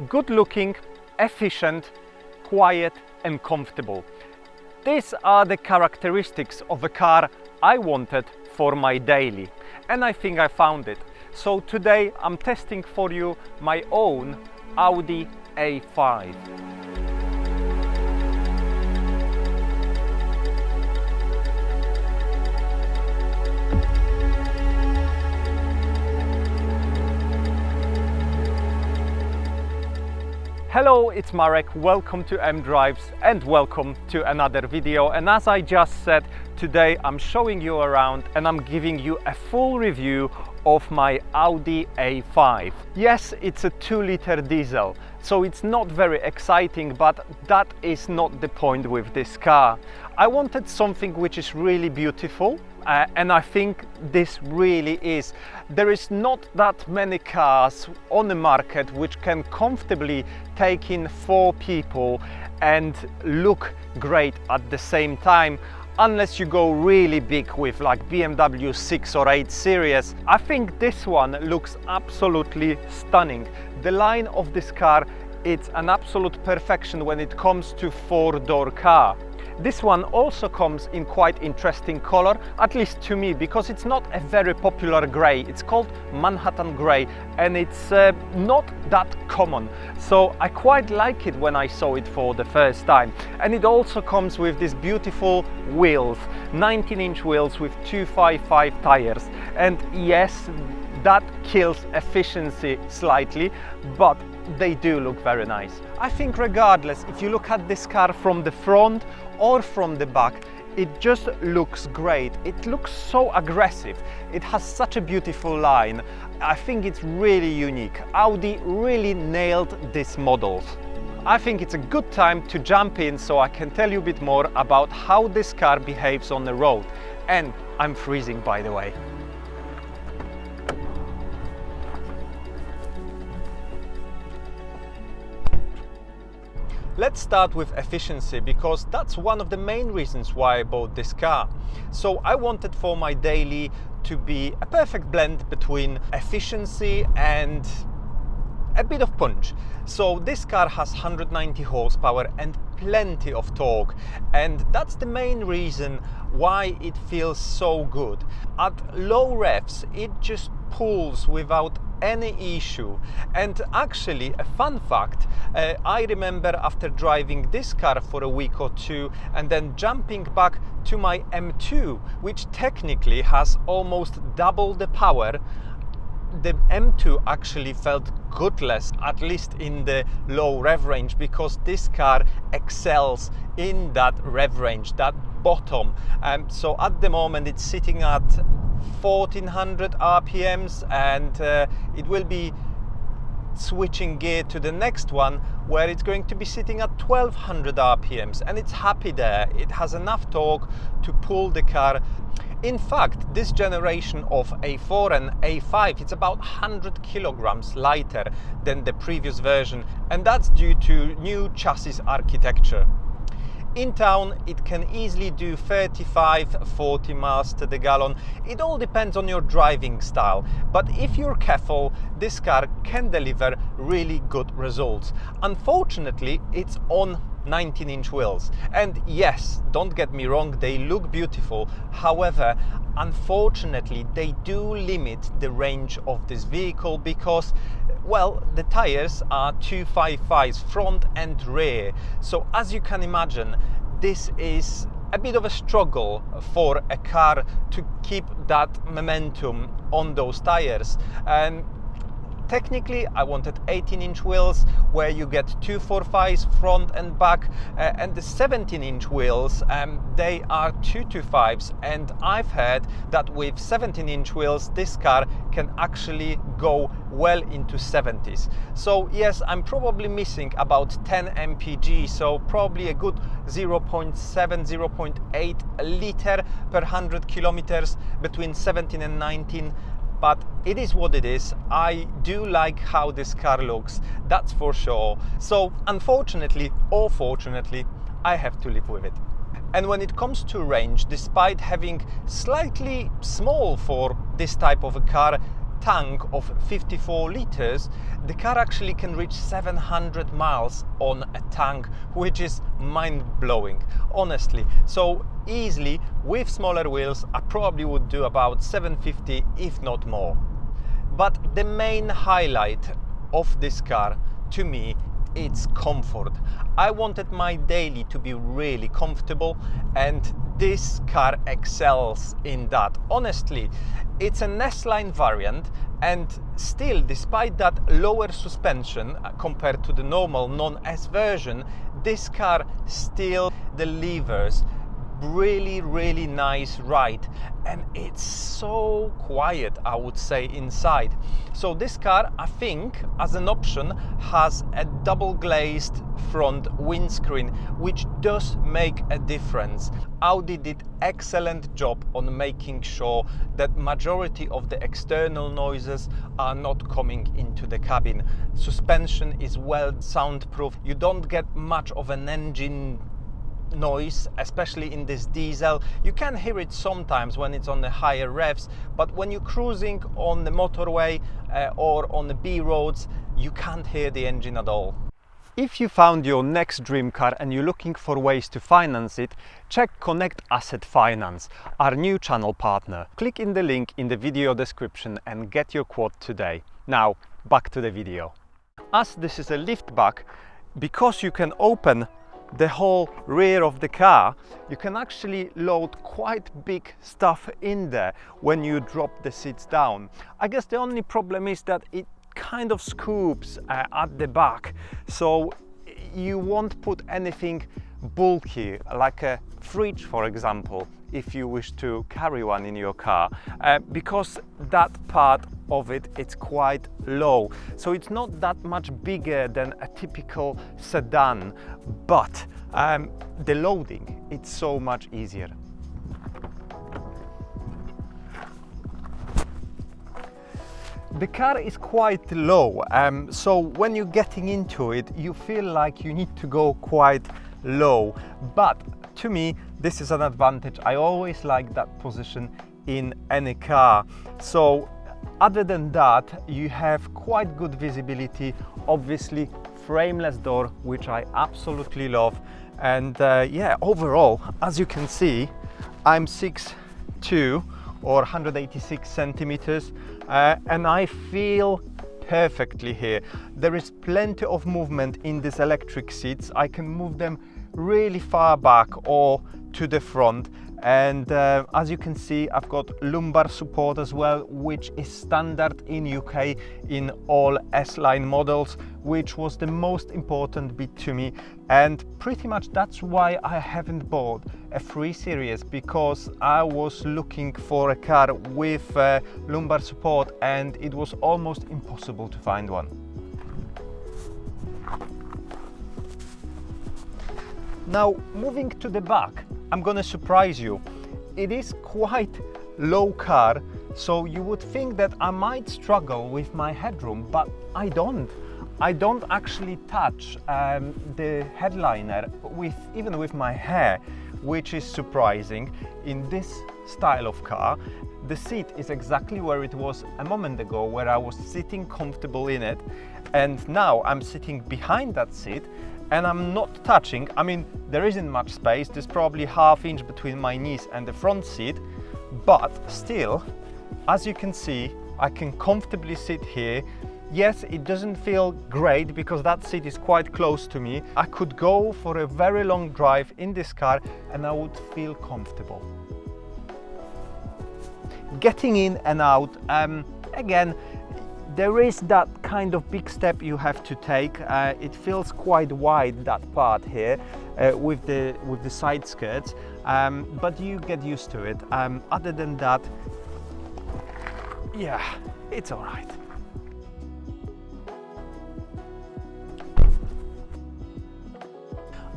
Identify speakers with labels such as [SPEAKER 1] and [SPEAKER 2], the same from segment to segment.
[SPEAKER 1] good looking, efficient, quiet and comfortable. These are the characteristics of a car I wanted for my daily, and I think I found it. So today I'm testing for you my own Audi A5. Hello, it's Marek, welcome to MDrives and welcome to another video. And as I just said, today I'm showing you around and I'm giving you a full review of my Audi A5. Yes, it's a 2-liter diesel, so it's not very exciting, but that is not the point with this car. I wanted something which is really beautiful, and I think this really is. There is not that many cars on the market which can comfortably take in 4 people and look great at the same time, unless you go really big with like BMW 6 or 8 series. I think this one looks absolutely stunning. The line of this car, it's an absolute perfection when it comes to 4-door car. This one also comes in quite interesting color, at least to me, because it's not a very popular grey. It's called Manhattan grey and it's not that common. So I quite like it when I saw it for the first time. And it also comes with these beautiful wheels, 19-inch wheels with 255 tires. And yes, that kills efficiency slightly, but they do look very nice. I think regardless, if you look at this car from the front or from the back, it just looks great. It looks so aggressive. It has such a beautiful line. I think it's really unique. Audi really nailed these models. I think it's a good time to jump in so I can tell you a bit more about how this car behaves on the road. And I'm freezing, by the way. Let's start with efficiency, because that's one of the main reasons why I bought this car. So I wanted for my daily to be a perfect blend between efficiency and a bit of punch. So this car has 190 horsepower and plenty of torque, and that's the main reason why it feels so good. At low revs, it just pulls without any issue. And actually, a fun fact, I remember after driving this car for a week or two and then jumping back to my M2, which technically has almost double the power, the M2 actually felt godless, at least in the low rev range, because this car excels in that rev range, that bottom. So at the moment it's sitting at 1400 RPMs, and it will be switching gear to the next one where it's going to be sitting at 1200 RPMs, and it's happy there. It has enough torque to pull the car. In fact, this generation of A4 and A5, it's about 100 kilograms lighter than the previous version, and that's due to new chassis architecture. In town, it can easily do 35-40 miles to the gallon. It all depends on your driving style, but if you're careful, this car can deliver really good results. Unfortunately, it's on 19-inch wheels, and yes, don't get me wrong, they look beautiful. However, unfortunately, they do limit the range of this vehicle because, well, the tires are 255s front and rear. So as you can imagine, this is a bit of a struggle for a car to keep that momentum on those tires. And technically I wanted 18-inch wheels where you get 245s front and back, and the 17-inch wheels, they are 225s, and I've heard that with 17-inch wheels this car can actually go well into 70s. So yes, I'm probably missing about 10 mpg, so probably a good 0.7, 0.8 liter per 100 kilometers between 17 and 19. But it is what it is. I do like how this car looks, that's for sure. So unfortunately or fortunately, I have to live with it. And when it comes to range, despite having slightly small for this type of a car tank of 54 liters, the car actually can reach 700 miles on a tank, which is mind-blowing, honestly. So easily, with smaller wheels, I probably would do about 750, if not more. But the main highlight of this car, to me, it's comfort. I wanted my daily to be really comfortable, and this car excels in that. Honestly, it's an S-Line variant, and still, despite that lower suspension compared to the normal non-S version, this car still delivers really nice ride, and it's so quiet, I would say, inside. So this car, I think, as an option, has a double glazed front windscreen, which does make a difference. Audi did excellent job on making sure that majority of the external noises are not coming into the cabin. Suspension is well soundproof. You don't get much of an engine noise, especially in this diesel. You can hear it sometimes when it's on the higher revs, but when you're cruising on the motorway or on the B roads, you can't hear the engine at all. If you found your next dream car and you're looking for ways to finance it, check Connect Asset Finance, our new channel partner. Click in the link in the video description and get your quote today. Now, back to the video. As this is a liftback, because you can open the whole rear of the car, you can actually load quite big stuff in there when you drop the seats down. I guess the only problem is that it kind of scoops at the back, so you won't put anything bulky like a fridge, for example, if you wish to carry one in your car, because that part of it's quite low, so it's not that much bigger than a typical sedan, but the loading, it's so much easier. The car is quite low, so when you're getting into it, you feel like you need to go quite low, but to me this is an advantage. I always like that position in any car. So other than that, you have quite good visibility, obviously frameless door, which I absolutely love, and yeah, overall, as you can see, I'm 6'2" or 186 centimeters, and I feel perfectly here. There is plenty of movement in these electric seats. I can move them really far back or to the front, and as you can see, I've got lumbar support as well, which is standard in UK in all S-Line models, which was the most important bit to me, and pretty much that's why I haven't bought a 3 Series, because I was looking for a car with lumbar support and it was almost impossible to find one. Now, moving to the back, I'm gonna surprise you. It is quite low car, so you would think that I might struggle with my headroom, but I don't. I don't actually touch the headliner even with my hair, which is surprising. In this style of car, the seat is exactly where it was a moment ago, where I was sitting comfortable in it, and now I'm sitting behind that seat and I'm not touching. I mean, there isn't much space. There's probably ½ inch between my knees and the front seat, but still, as you can see, I can comfortably sit here. Yes, it doesn't feel great because that seat is quite close to me. I could go for a very long drive in this car and I would feel comfortable. Getting in and out, again, there is that kind of big step you have to take. It feels quite wide, that part here, with the side skirts, but you get used to it. Other than that, yeah, it's all right.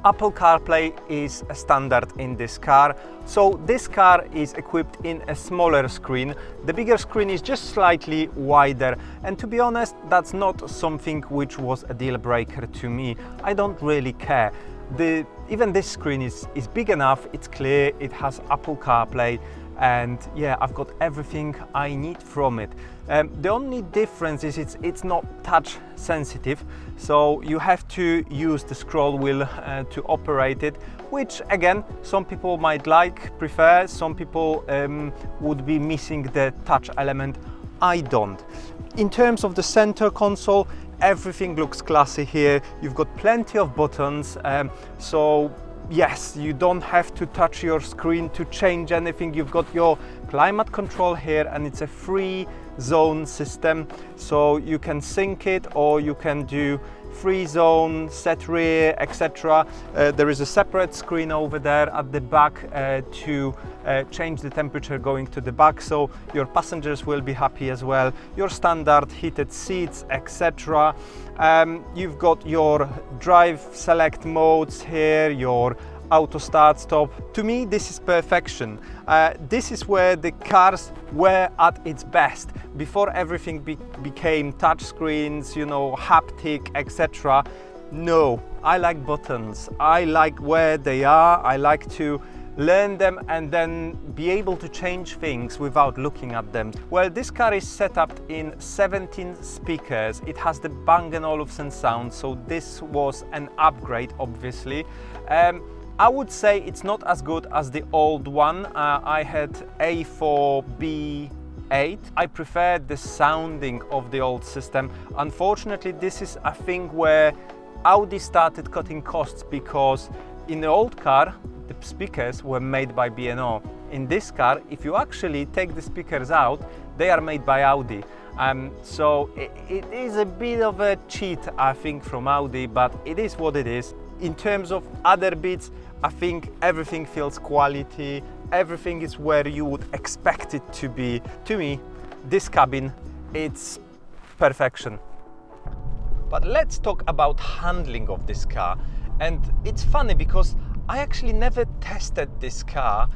[SPEAKER 1] Apple CarPlay is a standard in this car, so this car is equipped in a smaller screen. The bigger screen is just slightly wider, and to be honest, that's not something which was a deal breaker to me. I don't really care. Even this screen is big enough, it's clear, it has Apple CarPlay, and yeah, I've got everything I need from it. The only difference is it's not touch sensitive, so you have to use the scroll wheel to operate it, which again, some people might prefer, some people would be missing the touch element. I don't. In terms of the center console, everything looks classy here. You've got plenty of buttons, so yes, you don't have to touch your screen to change anything. You've got your climate control here, and it's a free zone system, so you can sync it or you can do free zone, set rear, etc. There is a separate screen over there at the back to change the temperature going to the back, so your passengers will be happy as well. Your standard heated seats, etc. You've got your drive select modes here, your auto start stop. To me, this is perfection. This is where the cars were at its best before everything became touch screens, you know, haptic, etc. No, I like buttons. I like where they are. I like to learn them and then be able to change things without looking at them. Well, this car is set up in 17 speakers. It has the Bang & Olufsen sound, so this was an upgrade, obviously. I would say it's not as good as the old one. I had A4 B8. I preferred the sounding of the old system. Unfortunately, this is a thing where Audi started cutting costs, because in the old car, the speakers were made by B&O. In this car, if you actually take the speakers out, they are made by Audi. So it is a bit of a cheat, I think, from Audi, but it is what it is. In terms of other bits, I think everything feels quality, everything is where you would expect it to be. To me, this cabin, it's perfection. But let's talk about handling of this car. And it's funny because I actually never tested this car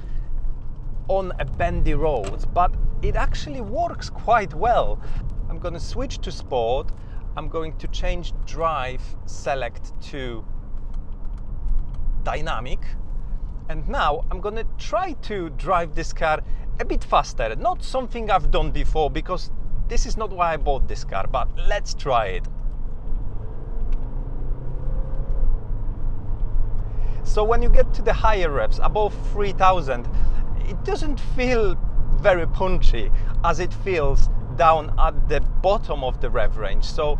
[SPEAKER 1] on a bendy road, but it actually works quite well. I'm going to switch to sport. I'm going to change drive select to dynamic, and now I'm gonna try to drive this car a bit faster. Not something I've done before, because this is not why I bought this car, but let's try it. So when you get to the higher revs, above 3000, it doesn't feel very punchy as it feels down at the bottom of the rev range. So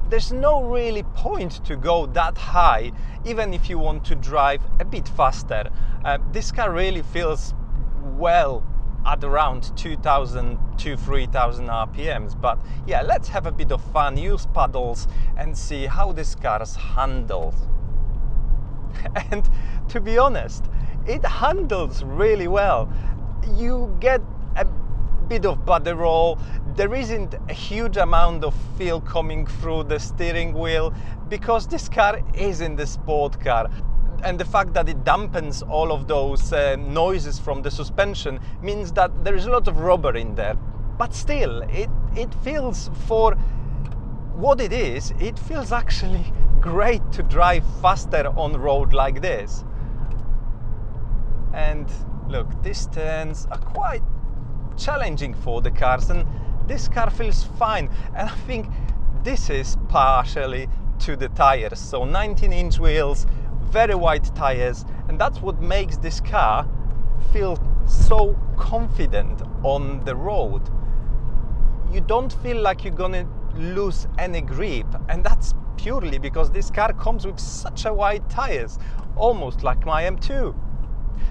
[SPEAKER 1] there's no really point to go that high, even if you want to drive a bit faster. This car really feels well at around 2000 to 3000 RPMs. But yeah, let's have a bit of fun, use paddles and see how this car handles. And to be honest, it handles really well. You get a bit of body roll. There isn't a huge amount of feel coming through the steering wheel, because this car isn't a sport car, and the fact that it dampens all of those noises from the suspension means that there is a lot of rubber in there. But still, it feels, for what it is, it feels actually great to drive faster on road like this. And look, these turns are quite challenging for the cars, and this car feels fine. And I think this is partially to the tires. So 19-inch wheels, very wide tires, and that's what makes this car feel so confident on the road. You don't feel like you're gonna lose any grip, and that's purely because this car comes with such a wide tires, almost like my M2.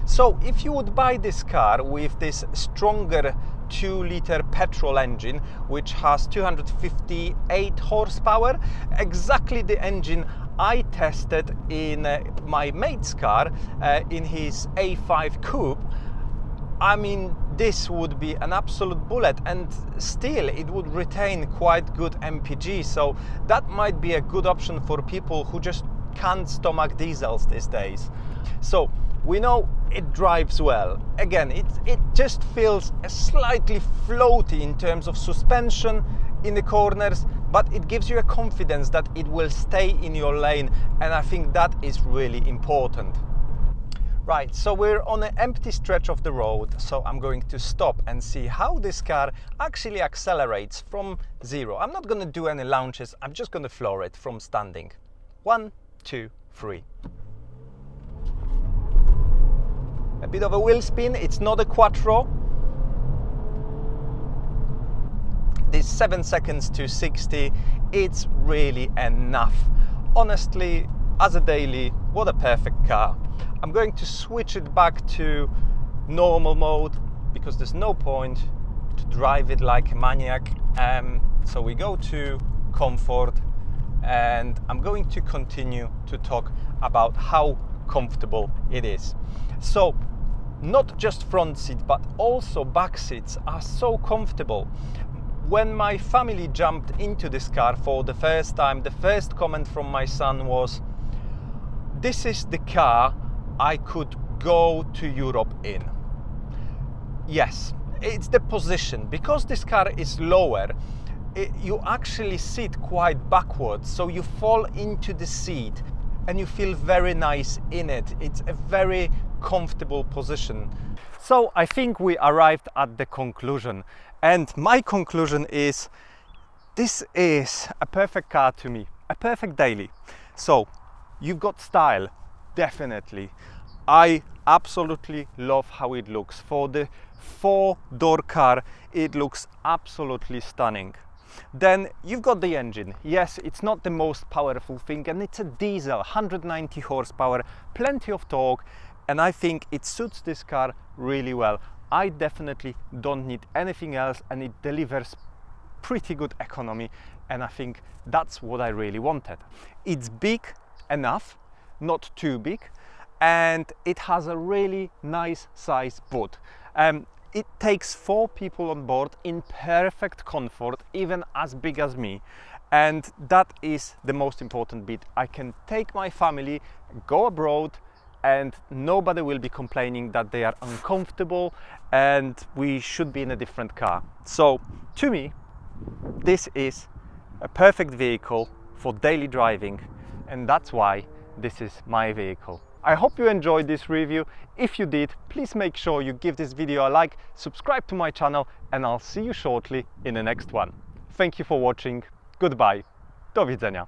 [SPEAKER 1] So if you would buy this car with this stronger 2-liter petrol engine, which has 258 horsepower, exactly the engine I tested in my mate's car, in his A5 Coupe, I mean, this would be an absolute bullet, and still it would retain quite good MPG, so that might be a good option for people who just can't stomach diesels these days. So we know it drives well. Again, it just feels slightly floaty in terms of suspension in the corners, but it gives you a confidence that it will stay in your lane, and I think that is really important. Right, so we're on an empty stretch of the road, so I'm going to stop and see how this car actually accelerates from 0. I'm not going to do any launches, I'm just going to floor it from standing. 1, 2, 3. A bit of a wheel spin, it's not a quattro. This 7 seconds to 60, it's really enough. Honestly, as a daily, what a perfect car. I'm going to switch it back to normal mode because there's no point to drive it like a maniac. So we go to comfort, and I'm going to continue to talk about how comfortable it is. So not just front seat, but also back seats are so comfortable. When my family jumped into this car for the first time, the first comment from my son was, "This is the car I could go to Europe in." Yes, it's the position. Because this car is lower, you actually sit quite backwards, so you fall into the seat and you feel very nice in it. It's a very comfortable position. So I think we arrived at the conclusion, and my conclusion is this is a perfect car to me, a perfect daily. So you've got style, definitely. I absolutely love how it looks. For the 4-door car, it looks absolutely stunning. Then you've got the engine. Yes, it's not the most powerful thing, and it's a diesel, 190 horsepower, plenty of torque, and I think it suits this car really well. I definitely don't need anything else, and it delivers pretty good economy, and I think that's what I really wanted. It's big enough, not too big, and it has a really nice size boot. It takes 4 people on board in perfect comfort, even as big as me, and that is the most important bit. I can take my family, go abroad, and nobody will be complaining that they are uncomfortable and we should be in a different car. So to me, this is a perfect vehicle for daily driving, and that's why this is my vehicle. I hope you enjoyed this review. If you did, please make sure you give this video a like, subscribe to my channel, and I'll see you shortly in the next one. Thank you for watching. Goodbye. Do widzenia.